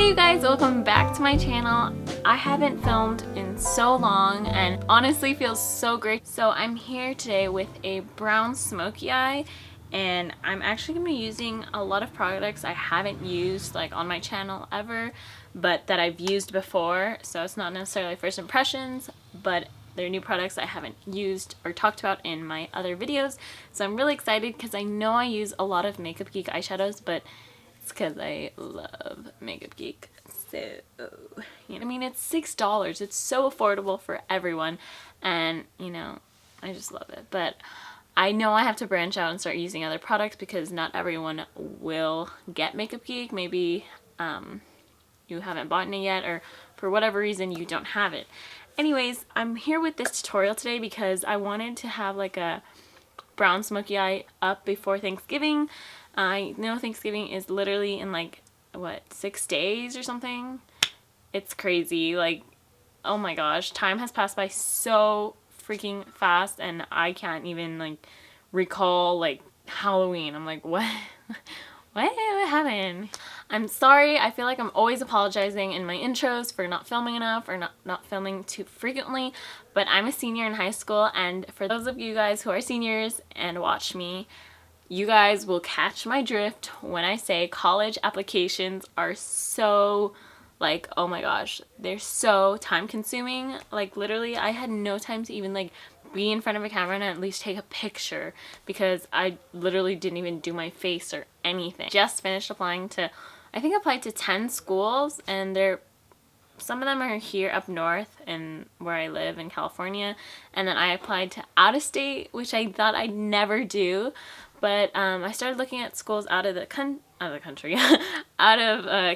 Hey you guys, welcome back to my channel. I haven't filmed in so long and honestly feels so great. So I'm here today with a brown smoky eye, and I'm actually going to be using a lot of products I haven't used like on my channel ever, but that I've used before. So it's not necessarily first impressions, but they're new products I haven't used or talked about in my other videos. So I'm really excited because I know I use a lot of Makeup Geek eyeshadows, but because I love Makeup Geek. So, you know what I mean? It's $6. It's so affordable for everyone. And, you know, I just love it. But I know I have to branch out and start using other products because not everyone will get Makeup Geek. Maybe you haven't bought it yet, or for whatever reason you don't have it. Anyways, I'm here with this tutorial today because I wanted to have like a brown smoky eye up before Thanksgiving. I know Thanksgiving is literally in like, what, 6 days or something? It's crazy. Like, oh my gosh, time has passed by so freaking fast and I can't even like recall like Halloween. I'm like, what? What happened? I'm sorry. I feel like I'm always apologizing in my intros for not filming enough or not filming too frequently, but I'm a senior in high school, and for those of you guys who are seniors and watch me, you guys will catch my drift when I say college applications are so, like, oh my gosh, they're so time consuming. Like, literally, I had no time to even, like, be in front of a camera and at least take a picture because I literally didn't even do my face or anything. Just finished applying to, I think I applied to 10 schools, and some of them are here up north and where I live in California, and then I applied to out of state, which I thought I'd never do. But I started looking at schools out of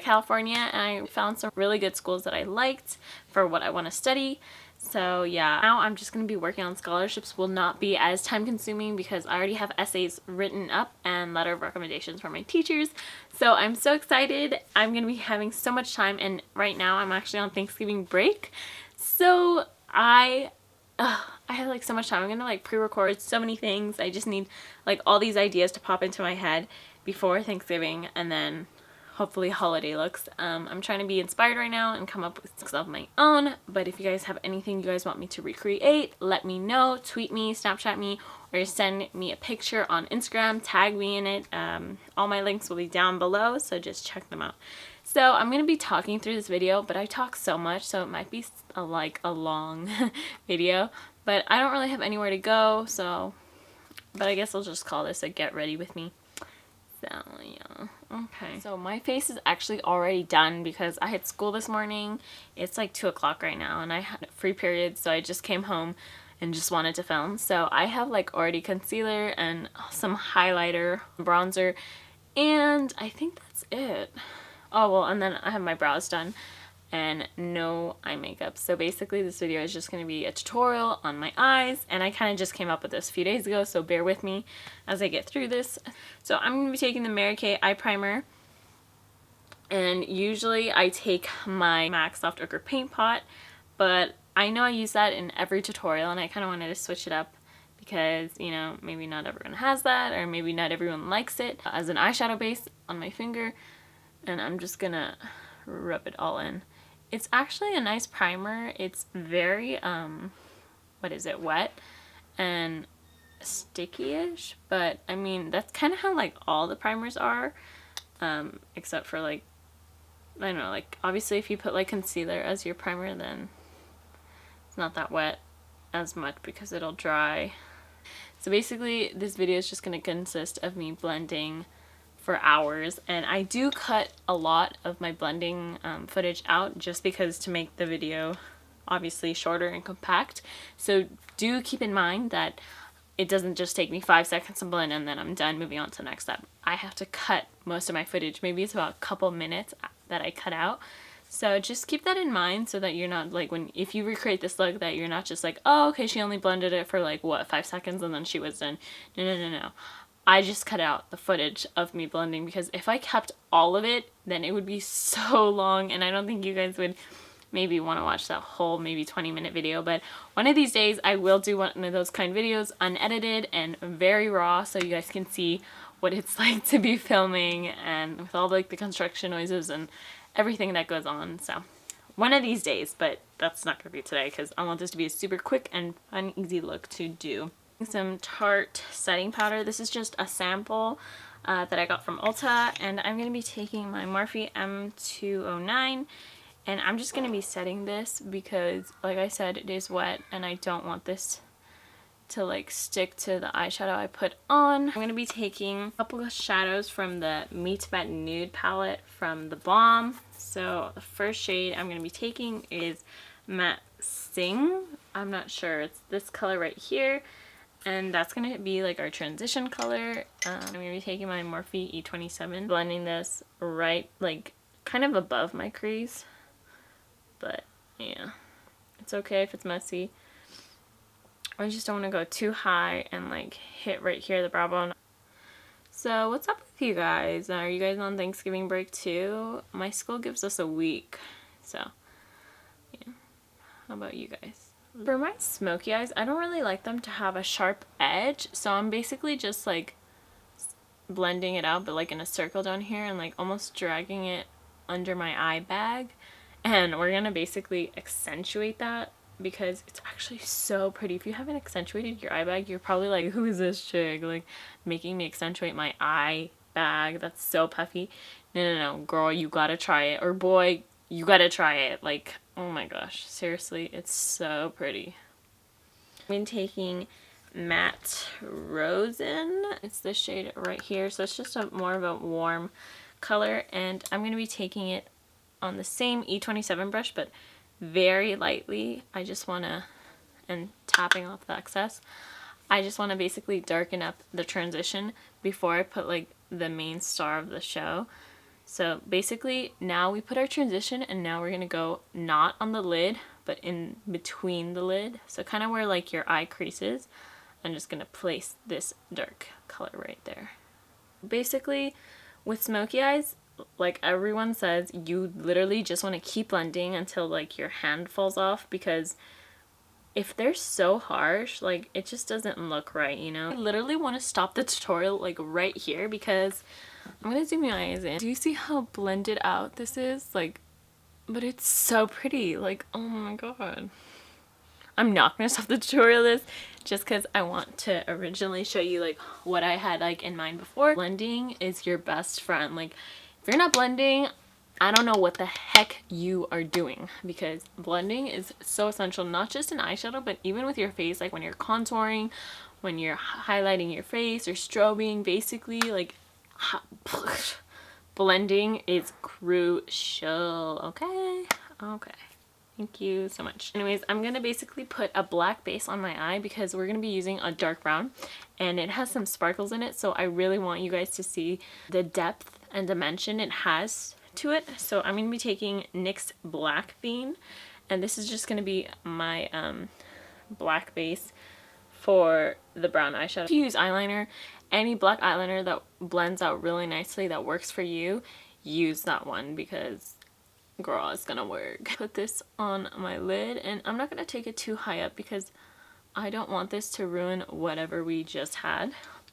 California, and I found some really good schools that I liked for what I want to study. So yeah, now I'm just going to be working on scholarships. Will not be as time consuming because I already have essays written up and letter of recommendations from my teachers. So I'm so excited. I'm going to be having so much time, and right now I'm actually on Thanksgiving break. So I have like so much time. I'm gonna like pre-record so many things. I just need like all these ideas to pop into my head before Thanksgiving and then hopefully holiday looks. I'm trying to be inspired right now and come up with looks of my own, but if you guys have anything you guys want me to recreate, let me know. Tweet me, Snapchat me, or send me a picture on Instagram, tag me in it. All my links will be down below, so just check them out. So I'm going to be talking through this video, but I talk so much, so it might be like a long video, but I don't really have anywhere to go, so, but I guess I'll just call this a get ready with me. So yeah, okay. So my face is actually already done because I had school this morning. It's like 2 o'clock right now, and I had a free period, so I just came home and just wanted to film. So I have like already concealer and some highlighter, bronzer, and I think that's it. Oh, well, and then I have my brows done and no eye makeup. So basically this video is just going to be a tutorial on my eyes, and I kind of just came up with this a few days ago, so bear with me as I get through this. So I'm going to be taking the MaryKay Eye Primer, and usually I take my MAC Soft Ochre Paint Pot, but I know I use that in every tutorial, and I kind of wanted to switch it up because, you know, maybe not everyone has that, or maybe not everyone likes it as an eyeshadow base on my finger. And I'm just gonna rub it all in. It's actually a nice primer. It's very, wet and sticky-ish, but I mean, that's kind of how like all the primers are, except for like, I don't know, like obviously if you put like concealer as your primer, then it's not that wet as much because it'll dry. So basically this video is just gonna consist of me blending for hours, and I do cut a lot of my blending footage out just because to make the video obviously shorter and compact. So do keep in mind that it doesn't just take me 5 seconds to blend and then I'm done, moving on to the next step. I have to cut most of my footage. Maybe it's about a couple minutes that I cut out. So just keep that in mind so that you're not like, if you recreate this look, that you're not just like, oh okay, she only blended it for like what, 5 seconds and then she was done. No. I just cut out the footage of me blending because if I kept all of it, then it would be so long, and I don't think you guys would maybe want to watch that whole maybe 20-minute video. But one of these days I will do one of those kind of videos, unedited and very raw, so you guys can see what it's like to be filming and with all like the construction noises and everything that goes on. So one of these days, but that's not gonna be today because I want this to be a super quick and fun, easy look to do. Some Tarte setting powder. This is just a sample that I got from Ulta, and I'm gonna be taking my Morphe M209, and I'm just gonna be setting this because, like I said, it is wet and I don't want this to like stick to the eyeshadow I put on. I'm gonna be taking a couple of shadows from the Meet Matte Nude palette from the Balm. So the first shade I'm gonna be taking is Matte Singh. I'm not sure, it's this color right here, and that's gonna be like our transition color. I'm gonna be taking my Morphe E27, blending this right like kind of above my crease, but yeah, it's okay if it's messy. I just don't want to go too high and like hit right here the brow bone. So what's up with you guys? Are you guys on Thanksgiving break too? My school gives us a week, so yeah. How about you guys? For my smoky eyes, I don't really like them to have a sharp edge, so I'm basically just like blending it out, but like in a circle down here and like almost dragging it under my eye bag. And we're gonna basically accentuate that because it's actually so pretty. If you haven't accentuated your eye bag, you're probably like, who is this chick? Like, making me accentuate my eye bag. That's so puffy. No, girl, you gotta try it. Or boy, you gotta try it. Like, oh my gosh. Seriously, it's so pretty. I'm taking Matte Rosen. It's this shade right here. So it's just more of a warm color. And I'm gonna be taking it on the same E27 brush, but very lightly. I just want to, and tapping off the excess, I just want to basically darken up the transition before I put like the main star of the show. So basically now we put our transition, and now we're going to go not on the lid but in between the lid, so kind of where like your eye creases. I'm just going to place this dark color right there. Basically with smoky eyes, like everyone says, you literally just want to keep blending until like your hand falls off, because if they're so harsh, like it just doesn't look right, you know? I literally want to stop the tutorial like right here because I'm gonna zoom my eyes in. Do you see how blended out this is? Like, but it's so pretty. Like, oh my god. I'm not gonna stop the tutorial this just because I want to originally show you like what I had like in mind before. Blending is your best friend. Like, if you're not blending, I don't know what the heck you are doing, because blending is so essential, not just in eyeshadow, but even with your face, like when you're contouring, when you're highlighting your face or strobing, basically, like, blending is crucial, okay? Okay. Thank you so much. Anyways, I'm going to basically put a black base on my eye because we're going to be using a dark brown and it has some sparkles in it. So I really want you guys to see the depth and dimension it has to it. So I'm going to be taking NYX Black Bean, and this is just going to be my black base for the brown eyeshadow. If you use eyeliner, any black eyeliner that blends out really nicely that works for you, use that one because girl, it's gonna work. Put this on my lid, and I'm not gonna take it too high up because I don't want this to ruin whatever we just had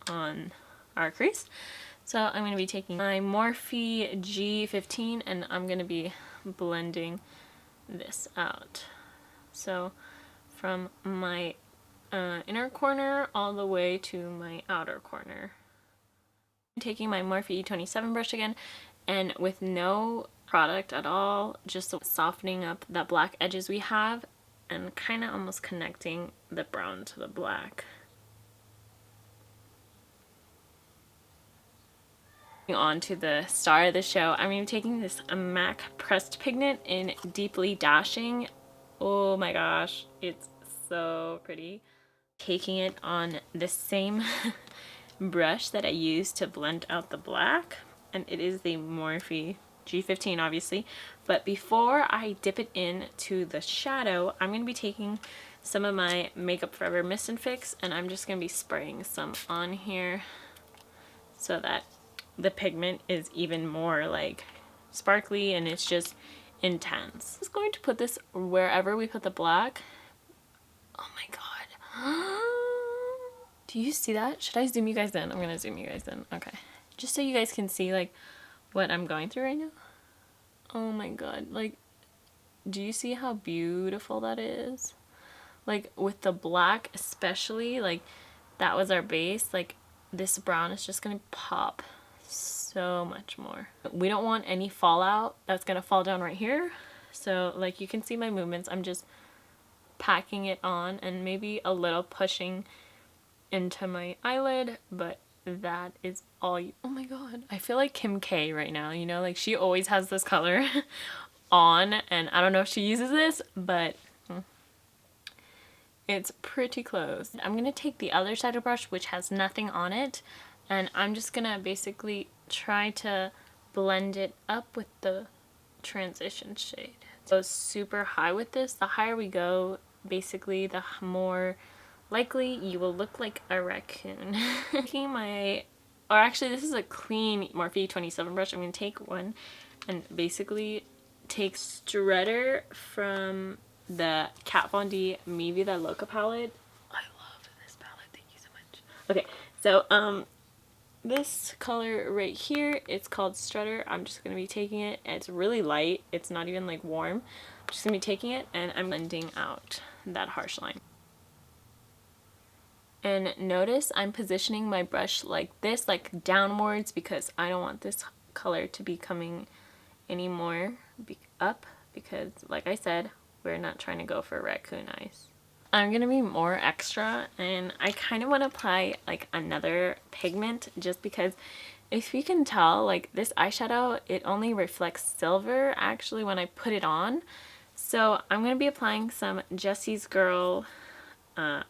on our crease. So I'm gonna be taking my Morphe G15 and I'm gonna be blending this out. So from my inner corner all the way to my outer corner. I'm taking my Morphe E27 brush again, and with no product at all, just softening up the black edges we have and kind of almost connecting the brown to the black. On to the star of the show, I'm going to be taking this MAC pressed pigment in Deeply Dashing. Oh my gosh, it's so pretty. Taking it on the same brush that I used to blend out the black, and it is the Morphe G15 obviously, but before I dip it into the shadow, I'm going to be taking some of my Makeup Forever Mist Fix, and I'm just going to be spraying some on here so that the pigment is even more like sparkly and it's just intense. I'm just going to put this wherever we put the black. Oh my god. Do you see that? Should I zoom you guys in? I'm going to zoom you guys in. Okay. Just so you guys can see like what I'm going through right now. Oh my god, like, do you see how beautiful that is? Like, with the black especially, like, that was our base. Like, this brown is just gonna pop so much more. We don't want any fallout that's gonna fall down right here. So, like, you can see my movements. I'm just packing it on and maybe a little pushing into my eyelid, but that is all you— oh my god, I feel like Kim K right now, you know, like she always has this color on, and I don't know if she uses this, but it's pretty close. I'm gonna take the other side of the brush, which has nothing on it, and I'm just gonna basically try to blend it up with the transition shade. So super high with this. The higher we go, basically, the more likely you will look like a raccoon. Taking my— or actually this is a clean Morphe E27 brush. I'm going to take one and basically take Strutter from the Kat Von D Vida Loca palette. I love this palette. Thank you so much. Okay, so this color right here, it's called Strutter. I'm just going to be taking it. It's really light. It's not even like warm. I'm just going to be taking it and I'm blending out that harsh line. And notice I'm positioning my brush like this, like downwards, because I don't want this color to be coming any more up, because like I said, we're not trying to go for raccoon eyes. I'm going to be more extra, and I kind of want to apply like another pigment, just because if you can tell, like this eyeshadow, it only reflects silver actually when I put it on. So I'm going to be applying some Jessie's Girl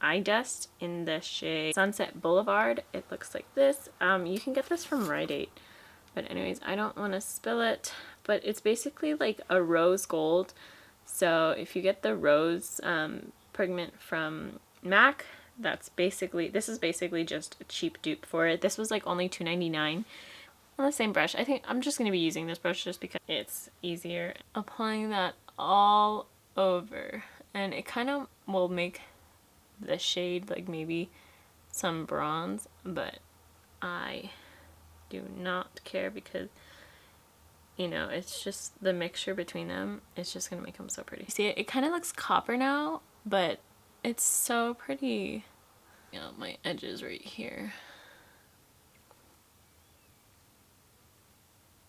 eye dust in the shade Sunset Boulevard. It looks like this. You can get this from Rite Aid, but anyways, I don't want to spill it, but it's basically like a rose gold. So if you get the rose pigment from MAC, that's basically— this is basically just a cheap dupe for it. This was like only $2.99 on the same brush. I think I'm just going to be using this brush just because it's easier. Applying that all over, and it kind of will make the shade like maybe some bronze, but I do not care because, you know, it's just the mixture between them. It's just gonna make them so pretty. See, it kind of looks copper now, but it's so pretty. You know, my edges right here.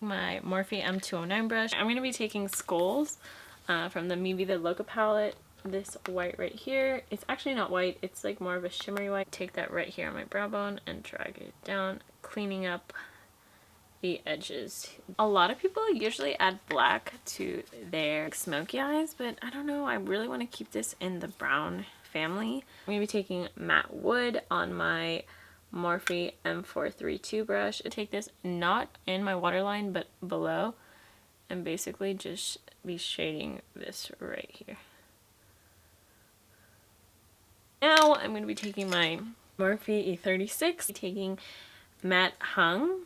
My Morphe M209 brush. I'm gonna be taking Skulls from the Vida Loca palette. This white right here, it's actually not white, it's like more of a shimmery white. Take that right here on my brow bone and drag it down, cleaning up the edges. A lot of people usually add black to their smoky eyes, but I don't know, I really want to keep this in the brown family. I'm going to be taking Matte Wood on my Morphe M432 brush. I take this not in my waterline but below, and basically just be shading this right here. Now I'm going to be taking my Morphe E36, taking Matte Hung.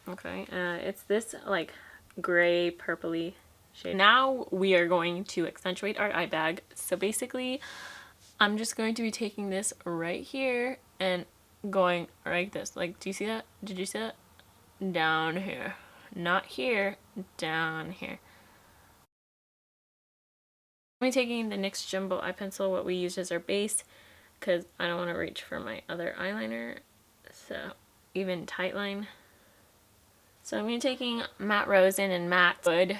Okay, it's this like gray purpley shade. Now we are going to accentuate our eye bag. So basically, I'm just going to be taking this right here and going like this. Like, do you see that? Did you see that? Down here. Not here, down here. I'm taking the NYX Jumbo Eye Pencil, what we used as our base, because I don't want to reach for my other eyeliner, so even tight line. So I'm going to be taking Matte Rosen and Matte Wood.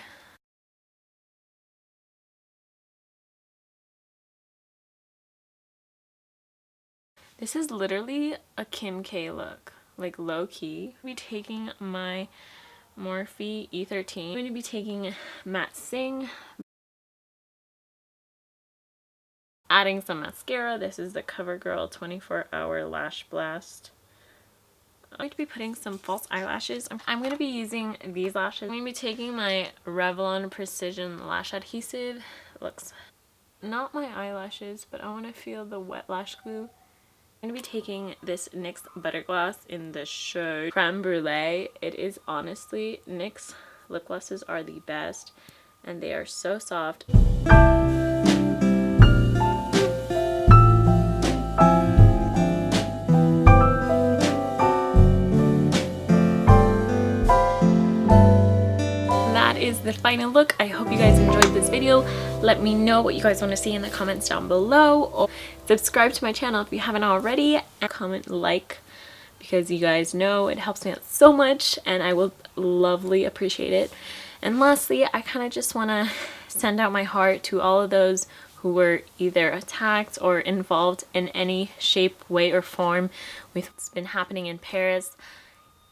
This is literally a Kim K look, like low key. I'm going to be taking my Morphe E13. I'm going to be taking Matte Singh. Adding some mascara. This is the CoverGirl 24-Hour Lash Blast. I'm going to be putting some false eyelashes. I'm going to be using these lashes. I'm going to be taking my Revlon Precision lash adhesive. It looks— not my eyelashes, but I want to feel the wet lash glue. I'm going to be taking this NYX Butter Gloss in the shade Creme Brulee. It is honestly— NYX lip glosses are the best, and they are so soft. the the final look. I hope you guys enjoyed this video. Let me know what you guys want to see in the comments down below, or subscribe to my channel if you haven't already, and comment like, because you guys know it helps me out so much and I will lovely appreciate it. And lastly, I kind of just want to send out my heart to all of those who were either attacked or involved in any shape, way, or form with what's been happening in Paris.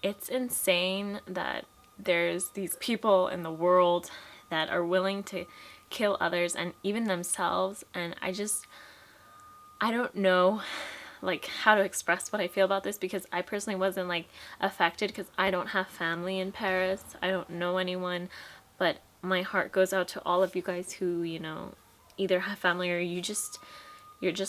It's insane that there's these people in the world that are willing to kill others and even themselves, and I don't know like how to express what I feel about this, because I personally wasn't like affected because I don't have family in Paris. I don't know anyone, but my heart goes out to all of you guys who, you know, either have family or you're just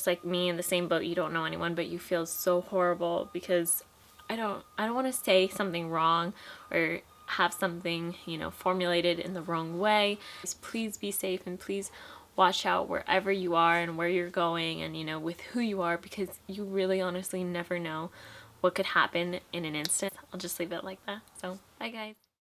like me in the same boat. You don't know anyone, but you feel so horrible because I don't want to say something wrong or have something, you know, formulated in the wrong way. Just please be safe and please watch out wherever you are and where you're going and, you know, with who you are, because you really honestly never know what could happen in an instant. I'll just leave it like that. So bye guys.